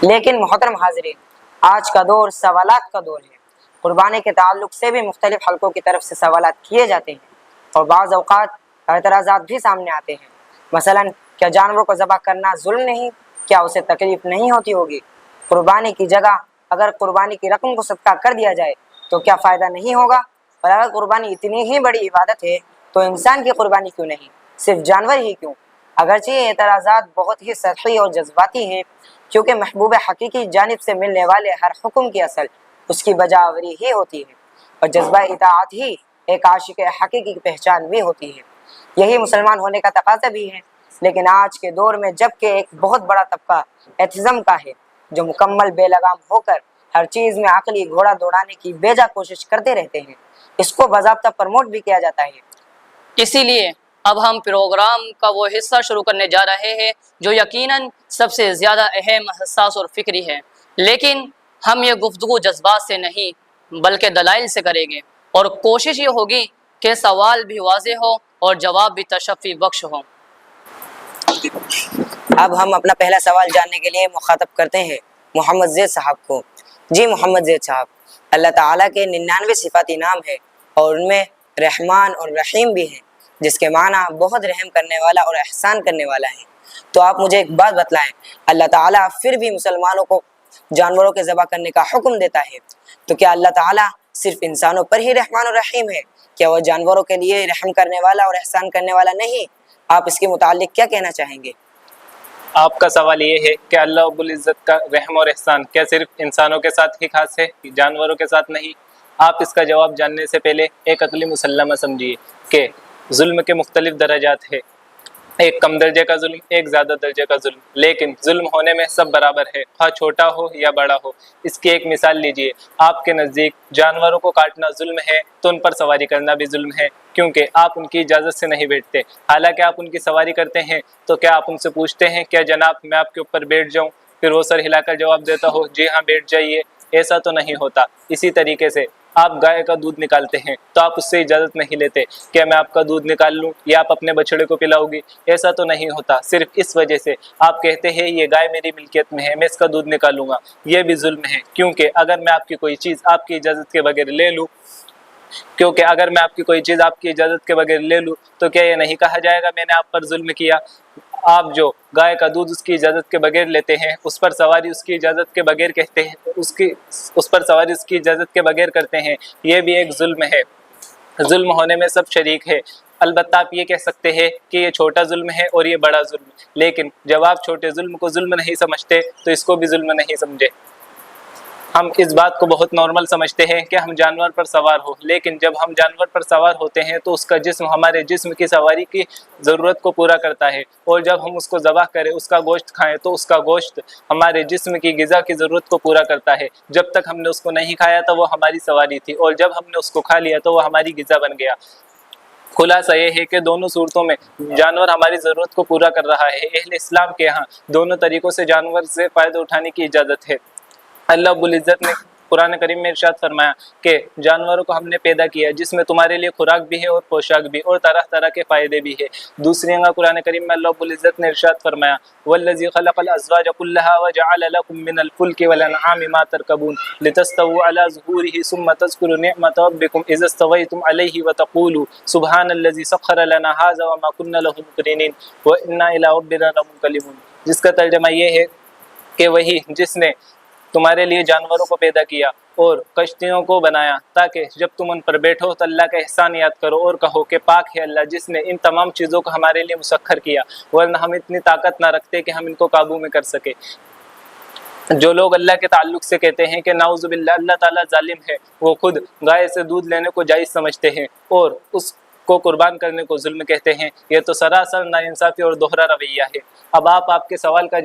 لیکن محترم حاضرین، آج کا دور سوالات کا دور ہے۔ قربانی کے تعلق سے بھی مختلف حلقوں کی طرف سے سوالات کیے جاتے ہیں اور بعض اوقات اعتراضات بھی سامنے آتے ہیں۔ مثلاً، کیا جانوروں کو ذبح کرنا ظلم نہیں؟ کیا اسے تکلیف نہیں ہوتی ہوگی؟ قربانی کی جگہ اگر قربانی کی رقم کو صدقہ کر دیا جائے تو کیا فائدہ نہیں ہوگا؟ اور اگر قربانی اتنی ہی بڑی عبادت ہے تو انسان کی قربانی کیوں نہیں، صرف جانور ہی کیوں؟ اگرچہ یہ اعتراضات بہت ہی سطحی اور جذباتی ہیں، کیونکہ محبوب حقیقی کی جانب سے ملنے والے ہر حکم کی اصل اس کی بجاوری ہی ہوتی ہے، اور جذبہ اطاعت ہی ایک عاشق حقیقی کی پہچان بھی ہوتی ہے۔ یہی مسلمان ہونے کا تقاضا بھی ہے۔ لیکن آج کے دور میں جب کہ ایک بہت بڑا طبقہ ایتھزم کا ہے جو مکمل بے لگام ہو کر ہر چیز میں عقلی گھوڑا دوڑانے کی بیجا کوشش کرتے رہتے ہیں، اس کو باضابطہ پروموٹ بھی کیا جاتا ہے۔ اسی لیے اب ہم پروگرام کا وہ حصہ شروع کرنے جا رہے ہیں جو یقیناً سب سے زیادہ اہم، حساس اور فکری ہے، لیکن ہم یہ گفتگو جذبات سے نہیں بلکہ دلائل سے کریں گے، اور کوشش یہ ہوگی کہ سوال بھی واضح ہو اور جواب بھی تشفی بخش ہو۔ اب ہم اپنا پہلا سوال جاننے کے لیے مخاطب کرتے ہیں محمد زید صاحب کو۔ جی محمد زید صاحب، اللہ تعالیٰ کے 99 صفاتی نام ہے اور ان میں رحمان اور رحیم بھی ہیں، جس کے معنی بہت رحم کرنے والا اور احسان کرنے والا ہے۔ تو آپ مجھے ایک بات بتلائیں، اللہ تعالیٰ پھر بھی مسلمانوں کو جانوروں کے ذبح کرنے کا حکم دیتا ہے، تو کیا اللہ تعالیٰ صرف انسانوں پر ہی رحمان اور رحیم ہے؟ کیا وہ جانوروں کے لیے رحم کرنے والا اور احسان کرنے والا نہیں؟ آپ اس کے متعلق کیا کہنا چاہیں گے؟ آپ کا سوال یہ ہے کہ اللہ رب العزت کا رحم اور احسان کیا صرف انسانوں کے ساتھ ہی خاص ہے، جانوروں کے ساتھ نہیں؟ آپ اس کا جواب جاننے سے پہلے ایک عقلی مسلمہ سمجھیے کہ ظلم کے مختلف درجات ہیں، ایک کم درجے کا ظلم، ایک زیادہ درجے کا ظلم، لیکن ظلم ہونے میں سب برابر ہے، خواہ چھوٹا ہو یا بڑا ہو۔ اس کی ایک مثال لیجئے، آپ کے نزدیک جانوروں کو کاٹنا ظلم ہے تو ان پر سواری کرنا بھی ظلم ہے، کیونکہ آپ ان کی اجازت سے نہیں بیٹھتے، حالانکہ آپ ان کی سواری کرتے ہیں۔ تو کیا آپ ان سے پوچھتے ہیں کیا جناب میں آپ کے اوپر بیٹھ جاؤں؟ پھر وہ سر ہلا کر جواب دیتا ہو جی ہاں بیٹھ جائیے؟ ایسا تو نہیں ہوتا۔ اسی طریقے سے آپ گائے کا دودھ نکالتے ہیں تو آپ اس سے اجازت نہیں لیتے کہ میں آپ کا دودھ نکال لوں یا آپ اپنے بچڑے کو پلاؤ گی، ایسا تو نہیں ہوتا۔ صرف اس وجہ سے آپ کہتے ہیں یہ گائے میری ملکیت میں ہے، میں اس کا دودھ نکالوں گا، یہ بھی ظلم ہے، کیونکہ اگر میں آپ کی کوئی چیز آپ کی اجازت کے بغیر لے لوں تو کیا یہ نہیں کہا جائے گا میں نے آپ پر ظلم کیا؟ آپ جو گائے کا دودھ اس کی اجازت کے بغیر لیتے ہیں، اس پر سواری اس کی اجازت کے بغیر کہتے ہیں، اس پر سواری اس کی اجازت کے بغیر کرتے ہیں، یہ بھی ایک ظلم ہے۔ ظلم ہونے میں سب شریک ہے۔ البتہ آپ یہ کہہ سکتے ہیں کہ یہ چھوٹا ظلم ہے اور یہ بڑا ظلم، لیکن جب آپ چھوٹے ظلم کو ظلم نہیں سمجھتے تو اس کو بھی ظلم نہیں سمجھے۔ ہم اس بات کو بہت نارمل سمجھتے ہیں کہ ہم جانور پر سوار ہو، لیکن جب ہم جانور پر سوار ہوتے ہیں تو اس کا جسم ہمارے جسم کی سواری کی ضرورت کو پورا کرتا ہے، اور جب ہم اس کو ذبح کریں، اس کا گوشت کھائیں تو اس کا گوشت ہمارے جسم کی غذا کی ضرورت کو پورا کرتا ہے۔ جب تک ہم نے اس کو نہیں کھایا تھا وہ ہماری سواری تھی، اور جب ہم نے اس کو کھا لیا تو وہ ہماری غذا بن گیا۔ خلاصہ یہ ہے کہ دونوں صورتوں میں جانور ہماری ضرورت کو پورا کر رہا ہے۔ اہل اسلام کے ہاں دونوں طریقوں سے جانور سے فائدہ اٹھانے کی اجازت ہے۔ اللہ رب العزت نے قرآن کریم میں ارشاد فرمایا کہ جانوروں کو ہم نے پیدا کیا جس میں تمہارے لیے خوراک بھی ہے اور پوشاک بھی اور طرح طرح کے فائدے بھی ہے۔ دوسری جگہ قرآن کریم میں اللہ رب العزت نے ارشاد فرمایا والذی خلق الازواج كلها وجعل لكم من الفلك والانعام ما تركبون لتستووا على ظهوره ثم تذكروا نعمة ربكم اذا استويتم عليه وتقولوا سبحان الذي سخر لنا هذا وما كنا له مقرنين وانا الى ربنا لمنقلبون، جس کا ترجمہ یہ ہے کہ وہی جس نے تمہارے لیے جانوروں کو پیدا کیا اور کشتیوں کو بنایا تاکہ جب تم ان پر بیٹھو تو اللہ کا احسان یاد کرو اور کہو کہ پاک ہے اللہ جس نے ان تمام چیزوں کو ہمارے لیے مسخر کیا، ورنہ ہم اتنی طاقت نہ رکھتے کہ ہم ان کو قابو میں کر سکے۔ جو لوگ اللہ کے تعلق سے کہتے ہیں کہ نعوذ باللہ اللہ تعالیٰ ظالم ہے، وہ خود گائے سے دودھ لینے کو جائز سمجھتے ہیں اور اس کو قربان کرنے کو ظلم کہتے ہیں، یہ تو سراسر ناانصافی اور دوہرا رویہ ہے۔ اب آپ کے سوال کا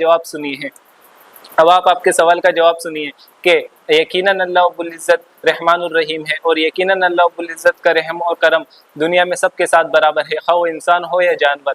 جواب سنیے کہ یقیناً اللہ رب العزت رحمان الرحیم ہے، اور یقیناً اللہ رب العزت کا رحم اور کرم دنیا میں سب کے ساتھ برابر ہے، خواہ وہ انسان ہو یا جانور،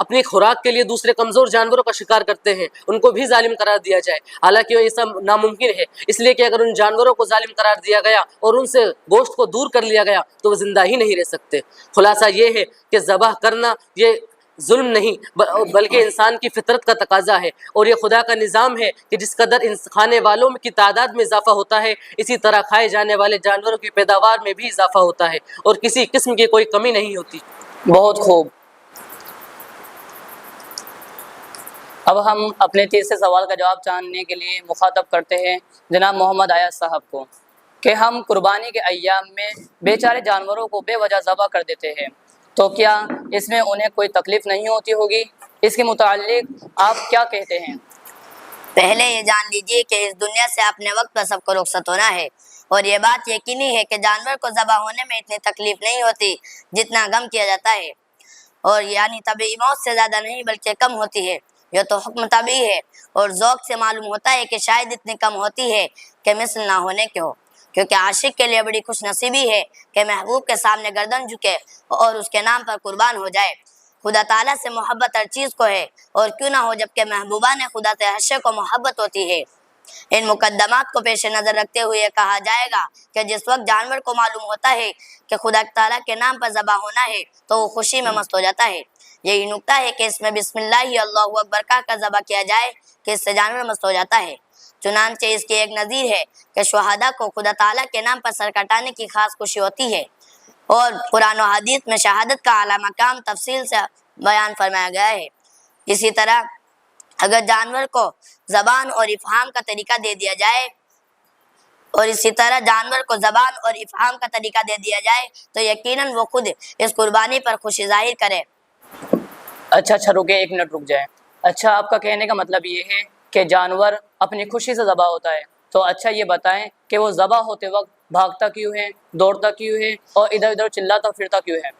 اپنی خوراک کے لیے دوسرے کمزور جانوروں کا شکار کرتے ہیں ان کو بھی ظالم قرار دیا جائے، حالانکہ یہ سب ناممکن ہے، اس لیے کہ اگر ان جانوروں کو ظالم قرار دیا گیا اور ان سے گوشت کو دور کر لیا گیا تو وہ زندہ ہی نہیں رہ سکتے۔ خلاصہ یہ ہے کہ ذبح کرنا یہ ظلم نہیں بلکہ انسان کی فطرت کا تقاضا ہے، اور یہ خدا کا نظام ہے کہ جس قدر کھانے والوں کی تعداد میں اضافہ ہوتا ہے اسی طرح کھائے جانے والے جانوروں کی پیداوار میں بھی اضافہ ہوتا ہے اور کسی قسم کی کوئی کمی نہیں ہوتی۔ بہت خوب۔ اب ہم اپنے تیسرے سوال کا جواب جاننے کے لیے مخاطب کرتے ہیں جناب محمد عیاض صاحب کو کہ ہم قربانی کے ایام میں بیچارے جانوروں کو بے وجہ ذبح کر دیتے ہیں، تو کیا اس میں انہیں کوئی تکلیف نہیں ہوتی ہوگی؟ اس کے متعلق آپ کیا کہتے ہیں؟ پہلے یہ جان لیجیے کہ اس دنیا سے اپنے وقت پر سب کو رخصت ہونا ہے، اور یہ بات یقینی ہے کہ جانور کو ذبح ہونے میں اتنی تکلیف نہیں ہوتی جتنا غم کیا جاتا ہے، اور یعنی طبیعی موت سے زیادہ نہیں بلکہ کم ہوتی ہے۔ یہ تو حکم طبیعی ہے، اور ذوق سے معلوم ہوتا ہے کہ شاید اتنی کم ہوتی ہے کہ مثل نہ ہونے کے ہو، کیونکہ عاشق کے لیے بڑی خوش نصیبی ہے کہ محبوب کے سامنے گردن جھکے اور اس کے نام پر قربان ہو جائے۔ خدا تعالیٰ سے محبت ہر چیز کو ہے، اور کیوں نہ ہو جبکہ محبوبہ نے خدا سے ہر شے کو محبت ہوتی ہے۔ ان مقدمات کو پیش نظر رکھتے ہوئے کہا جائے گا کہ جس وقت جانور کو معلوم ہوتا ہے کہ خدا تعالیٰ کے نام پر ذبح ہونا ہے تو وہ خوشی میں مست ہو جاتا ہے۔ یہی نکتہ ہے کہ اس میں بسم اللہ اللہ اکبر کہہ کر ذبح کیا جائے کہ اس سے جانور مست ہو جاتا ہے۔ چنانچہ اس کی ایک نظیر ہے کہ شہداء کو خدا تعالیٰ کے نام پر سر کٹانے کی خاص خوشی ہوتی ہے، اور قرآن و حدیث میں شہادت کا اعلیٰ مقام تفصیل سے بیان فرمایا گیا ہے۔ اسی طرح اگر جانور کو زبان اور افہام کا طریقہ دے دیا جائے تو یقیناً وہ خود اس قربانی پر خوشی ظاہر کرے۔ اچھا رکے، ایک منٹ رک جائیں۔ اچھا، آپ کا کہنے کا مطلب یہ ہے کہ جانور اپنی خوشی سے ذبح ہوتا ہے، تو اچھا یہ بتائیں کہ وہ ذبح ہوتے وقت بھاگتا کیوں ہے، دوڑتا کیوں ہے اور ادھر ادھر چلاتا پھرتا کیوں ہے؟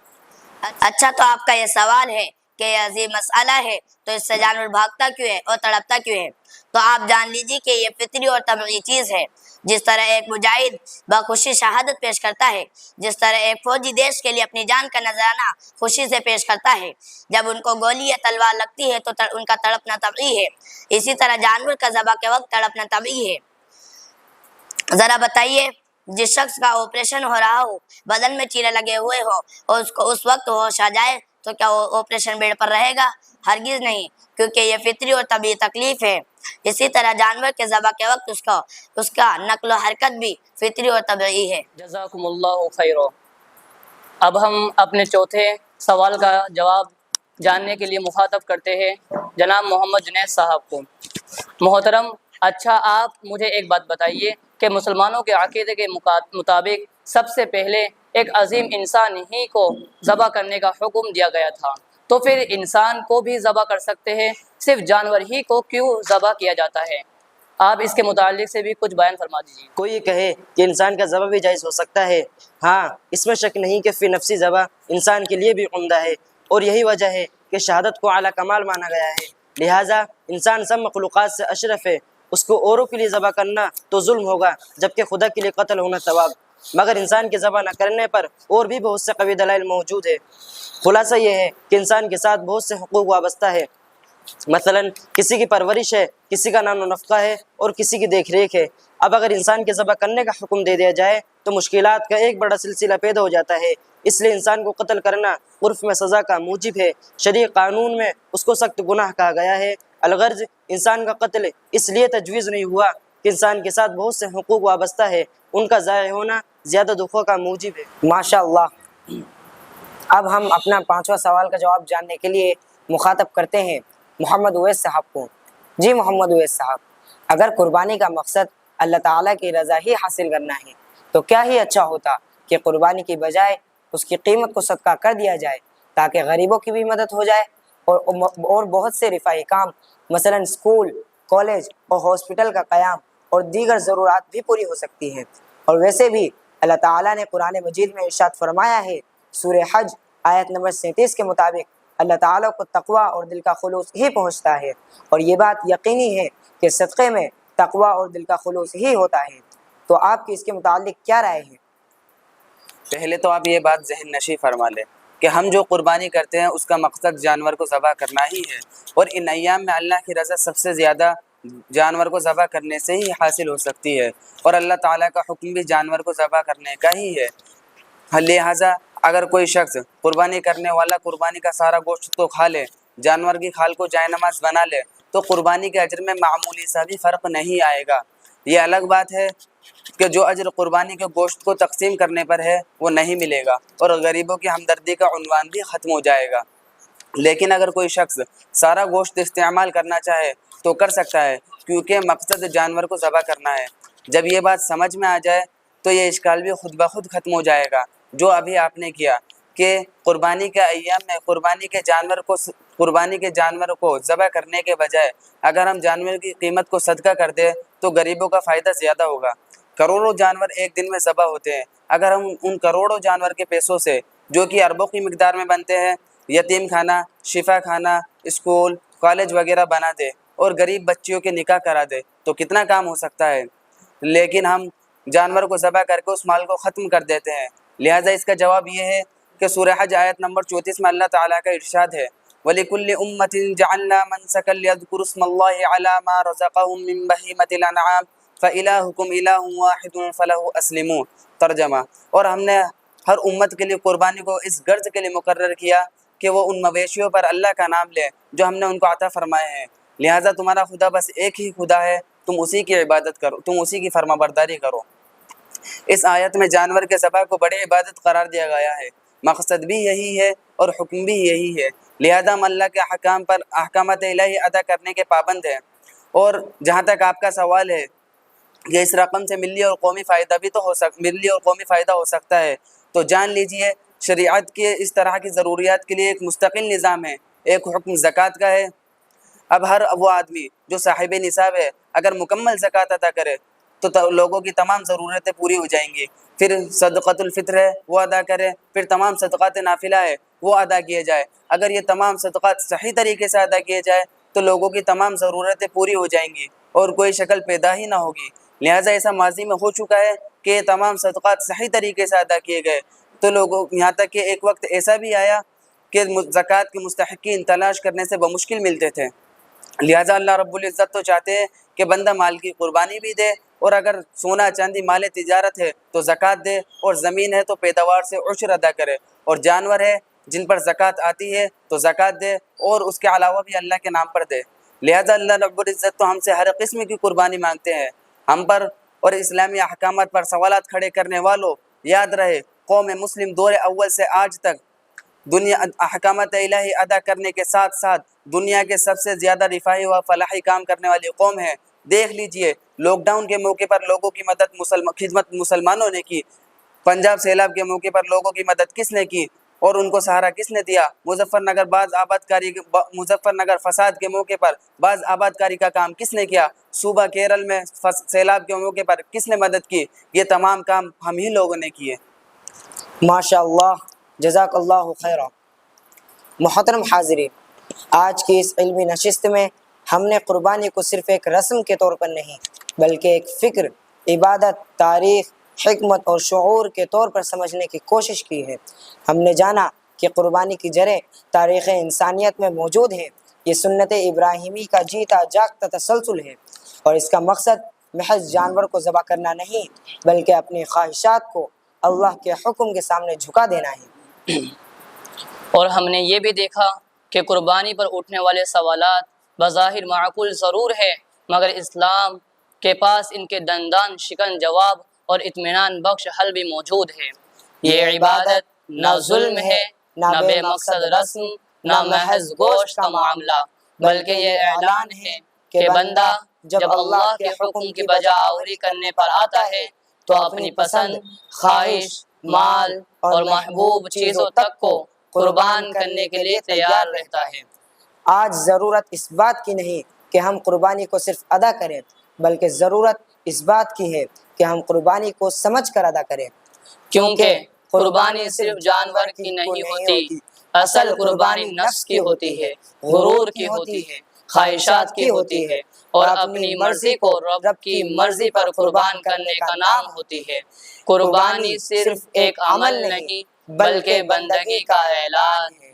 اچھا، تو آپ کا یہ سوال ہے کہ یہ عظیم مسئلہ ہے تو اس سے جانور بھاگتا کیوں ہے اور تڑپتا کیوں ہے، تو آپ جان لیجیے کہ یہ فطری اور طبعی چیز ہے۔ جس طرح ایک مجاہد بخوشی شہادت پیش کرتا ہے، جس طرح ایک فوجی دیش کے لیے اپنی جان کا نذرانہ خوشی سے پیش کرتا ہے جب ان کو گولی یا تلوار لگتی ہے تو ان کا تڑپنا طبعی ہے، اسی طرح جانور کا ذبح کے وقت تڑپنا طبعی ہے۔ ذرا بتائیے، جس شخص کا آپریشن ہو رہا ہو، بدن میں چیرے لگے ہوئے ہو اور اس کو اس وقت ہوش آ جائے تو کیا وہ آپریشن بیڈ پر رہے گا؟ ہرگز نہیں، کیونکہ یہ فطری اور طبعی تکلیف ہے۔ اسی طرح جانور کے ذبح کے وقت اس کا نقل و حرکت بھی فطری اور طبعی ہے۔ جزاکم اللہ خیر۔ اب ہم اپنے چوتھے سوال کا جواب جاننے کے لیے مخاطب کرتے ہیں جناب محمد جنید صاحب کو۔ محترم، اچھا آپ مجھے ایک بات بتائیے کہ مسلمانوں کے عقیدے کے مطابق سب سے پہلے ایک عظیم انسان ہی کو ذبح کرنے کا حکم دیا گیا تھا، تو پھر انسان کو بھی ذبح کر سکتے ہیں، صرف جانور ہی کو کیوں ذبح کیا جاتا ہے؟ آپ اس کے متعلق سے بھی کچھ بیان فرما دیجیے۔ کوئی یہ کہے کہ انسان کا ذبح بھی جائز ہو سکتا ہے، ہاں اس میں شک نہیں کہ فی نفسی ذبح انسان کے لیے بھی عمدہ ہے، اور یہی وجہ ہے کہ شہادت کو اعلیٰ کمال مانا گیا ہے، لہٰذا انسان سب مخلوقات سے اشرف ہے، اس کو اوروں کے لیے ذبح کرنا تو ظلم ہوگا جبکہ خدا کے لیے قتل ہونا ثواب۔ مگر انسان کے ذبح نہ کرنے پر اور بھی بہت سے قوی دلائل موجود ہے۔ خلاصہ یہ ہے کہ انسان کے ساتھ بہت سے حقوق وابستہ ہے، مثلا کسی کی پرورش ہے، کسی کا نان و نفقہ ہے اور کسی کی دیکھ ریکھ ہے۔ اب اگر انسان کے ذبح کرنے کا حکم دے دیا جائے تو مشکلات کا ایک بڑا سلسلہ پیدا ہو جاتا ہے، اس لیے انسان کو قتل کرنا عرف میں سزا کا موجب ہے، شرعی قانون میں اس کو سخت گناہ کہا گیا ہے۔ الغرض انسان کا قتل اس لیے تجویز نہیں ہوا کہ انسان کے ساتھ بہت سے حقوق وابستہ ہے، ان کا ضائع ہونا زیادہ دکھوں کا موجب ہے۔ ماشاءاللہ۔ اب ہم اپنا پانچواں سوال کا جواب جاننے کے لیے مخاطب کرتے ہیں محمد اویس صاحب کو۔ جی محمد اویس صاحب، اگر قربانی کا مقصد اللہ تعالیٰ کی رضا ہی حاصل کرنا ہے تو کیا ہی اچھا ہوتا کہ قربانی کی بجائے اس کی قیمت کو صدقہ کر دیا جائے تاکہ غریبوں کی بھی مدد ہو جائے اور بہت سے رفاہی کام مثلا اسکول، کالج اور ہاسپٹل کا قیام اور دیگر ضرورات بھی پوری ہو سکتی ہیں۔ اور ویسے بھی اللہ تعالیٰ نے قرآن مجید میں ارشاد فرمایا ہے، سورہ حج آیت نمبر 37 کے مطابق اللہ تعالیٰ کو تقویٰ اور دل کا خلوص ہی پہنچتا ہے، اور یہ بات یقینی ہے کہ صدقے میں تقویٰ اور دل کا خلوص ہی ہوتا ہے۔ تو آپ کی اس کے متعلق کیا رائے ہے؟ پہلے تو آپ یہ بات ذہن نشی فرما لیں کہ ہم جو قربانی کرتے ہیں اس کا مقصد جانور کو ذبح کرنا ہی ہے، اور ان ایام میں اللہ کی رضا سب سے زیادہ جانور کو ذبح کرنے سے ہی حاصل ہو سکتی ہے، اور اللہ تعالیٰ کا حکم بھی جانور کو ذبح کرنے کا ہی ہے۔ لہٰذا اگر کوئی شخص قربانی کرنے والا قربانی کا سارا گوشت تو کھا لے، جانور کی کھال کو جائے نماز بنا لے، تو قربانی کے اجر میں معمولی سا بھی فرق نہیں آئے گا۔ یہ الگ بات ہے کہ جو اجر قربانی کے گوشت کو تقسیم کرنے پر ہے وہ نہیں ملے گا، اور غریبوں کی ہمدردی کا عنوان بھی ختم ہو جائے گا۔ لیکن اگر کوئی شخص سارا گوشت استعمال کرنا چاہے تو کر سکتا ہے، کیونکہ مقصد جانور کو ذبح کرنا ہے۔ جب یہ بات سمجھ میں آ جائے تو یہ اشکال بھی خود بخود ختم ہو جائے گا جو ابھی آپ نے کیا، کہ قربانی کے ایام میں قربانی کے جانور کو ذبح کرنے کے بجائے اگر ہم جانور کی قیمت کو صدقہ کر دیں تو غریبوں کا فائدہ زیادہ ہوگا۔ کروڑوں جانور ایک دن میں ذبح ہوتے ہیں، اگر ہم ان کروڑوں جانور کے پیسوں سے جو کہ اربوں کی مقدار میں بنتے ہیں یتیم خانہ، شفا خانہ، اسکول، کالج وغیرہ بنا دے اور غریب بچیوں کے نکاح کرا دے تو کتنا کام ہو سکتا ہے، لیکن ہم جانور کو ذبح کر کے اس مال کو ختم کر دیتے ہیں۔ لہٰذا اس کا جواب یہ ہے کہ سورہ حج آیت نمبر 34 میں اللہ تعالیٰ کا ارشاد ہے وَلِكُلِّ أُمَّةٍ جَعَلْنَا مَنْسَكًا لِيَذْكُرُوا اسْمَ اللَّهِ عَلَى مَا رَزَقَهُم مِّن بَهِيمَةِ الْأَنْعَامِ فَإِلَٰهُكُمْ إِلَٰهٌ وَاحِدٌ فَلَهُ أَسْلِمُوا۔ ترجمہ، اور ہم نے ہر امت کے لیے قربانی کو اس غرض کے لیے مقرر کیا کہ وہ ان مویشیوں پر اللہ کا نام لے جو ہم نے ان کو عطا فرمائے ہیں، لہٰذا تمہارا خدا بس ایک ہی خدا ہے، تم اسی کی عبادت کرو، تم اسی کی فرما برداری کرو۔ اس آیت میں جانور کے ذبح کو بڑی عبادت قرار دیا گیا ہے، مقصد بھی یہی ہے اور حکم بھی یہی ہے، لہذا ہم اللہ کے احکامات الہی ادا کرنے کے پابند ہیں۔ اور جہاں تک آپ کا سوال ہے کہ اس رقم سے ملی اور قومی فائدہ ہو سکتا ہے، تو جان لیجئے شریعت کے اس طرح کی ضروریات کے لیے ایک مستقل نظام ہے۔ ایک حکم زکوٰۃ کا ہے، اب ہر وہ آدمی جو صاحب نصاب ہے اگر مکمل زکوٰۃ ادا کرے تو لوگوں کی تمام ضرورتیں پوری ہو جائیں گی۔ پھر صدقۃ الفطر ہے وہ ادا کرے، پھر تمام صدقات نافلہ ہے وہ ادا کیے جائے۔ اگر یہ تمام صدقات صحیح طریقے سے ادا کیے جائے تو لوگوں کی تمام ضرورتیں پوری ہو جائیں گی اور کوئی شکل پیدا ہی نہ ہوگی۔ لہٰذا ایسا ماضی میں ہو چکا ہے کہ یہ تمام صدقات صحیح طریقے سے ادا کیے گئے، تو لوگوں یہاں تک کہ ایک وقت ایسا بھی آیا کہ زکوٰۃ کے مستحقین تلاش کرنے سے بمشکل ملتے تھے۔ لہٰذا اللہ رب العزت تو چاہتے ہیں کہ بندہ مال کی قربانی بھی دے، اور اگر سونا چاندی مال تجارت ہے تو زکوٰۃ دے، اور زمین ہے تو پیداوار سے عشر ادا کرے، اور جانور ہے جن پر زکوٰۃ آتی ہے تو زکوٰۃ دے، اور اس کے علاوہ بھی اللہ کے نام پر دے۔ لہٰذا اللہ رب العزت تو ہم سے ہر قسم کی قربانی مانگتے ہیں۔ ہم پر اور اسلامی احکامات پر سوالات کھڑے کرنے والوں، یاد رہے قوم مسلم دور اول سے آج تک دنیا احکامات الہی ادا کرنے کے ساتھ ساتھ دنیا کے سب سے زیادہ رفاہی و فلاحی کام کرنے والی قوم ہے۔ دیکھ لیجئے لاک ڈاؤن کے موقع پر لوگوں کی خدمت مسلمانوں نے کی، پنجاب سیلاب کے موقع پر لوگوں کی مدد کس نے کی اور ان کو سہارا کس نے دیا؟ مظفر نگر فساد کے موقع پر بعض آباد کاری کا کام کس نے کیا؟ صوبہ کیرل میں سیلاب کے موقع پر کس نے مدد کی؟ یہ تمام کام ہم ہی لوگوں نے کیے۔ ماشاء اللہ، جزاک اللہ خیرہ۔ محترم حاضرین، آج کی اس علمی نشست میں ہم نے قربانی کو صرف ایک رسم کے طور پر نہیں بلکہ ایک فکر، عبادت، تاریخ، حکمت اور شعور کے طور پر سمجھنے کی کوشش کی ہے۔ ہم نے جانا کہ قربانی کی جڑیں تاریخ انسانیت میں موجود ہیں، یہ سنت ابراہیمی کا جیتا جاگتا تسلسل ہے، اور اس کا مقصد محض جانور کو ذبح کرنا نہیں بلکہ اپنی خواہشات کو اللہ کے حکم کے سامنے جھکا دینا ہے۔ اور ہم نے یہ بھی دیکھا کہ قربانی پر اٹھنے والے سوالات بظاہر معقول ضرور ہے، مگر اسلام کے پاس ان کے دندان شکن جواب اور اطمینان بخش حل بھی موجود ہے۔ یہ عبادت نہ ظلم ہے، نہ بے مقصد رسم، نہ محض گوشت کا معاملہ، بلکہ یہ اعلان ہے کہ بندہ جب اللہ کے حکم کی بجا آوری کرنے پر آتا ہے تو اپنی پسند، خواہش، مال اور محبوب چیزوں تک کو قربان کرنے کے لیے تیار رہتا ہے۔ آج ضرورت اس بات کی نہیں کہ ہم قربانی کو صرف ادا کریں بلکہ ضرورت اس بات کی ہے کہ ہم قربانی کو سمجھ کر ادا کریں، کیونکہ قربانی صرف جانور کی نہیں ہوتی، اصل قربانی نفس کی ہوتی ہے، غرور کی ہوتی ہے، خواہشات کی ہوتی ہے، اور اپنی مرضی کو رب کی مرضی پر قربان کرنے کا نام ہوتی ہے۔ قربانی صرف ایک عمل نہیں بلکہ بندگی کا اعلان ہے۔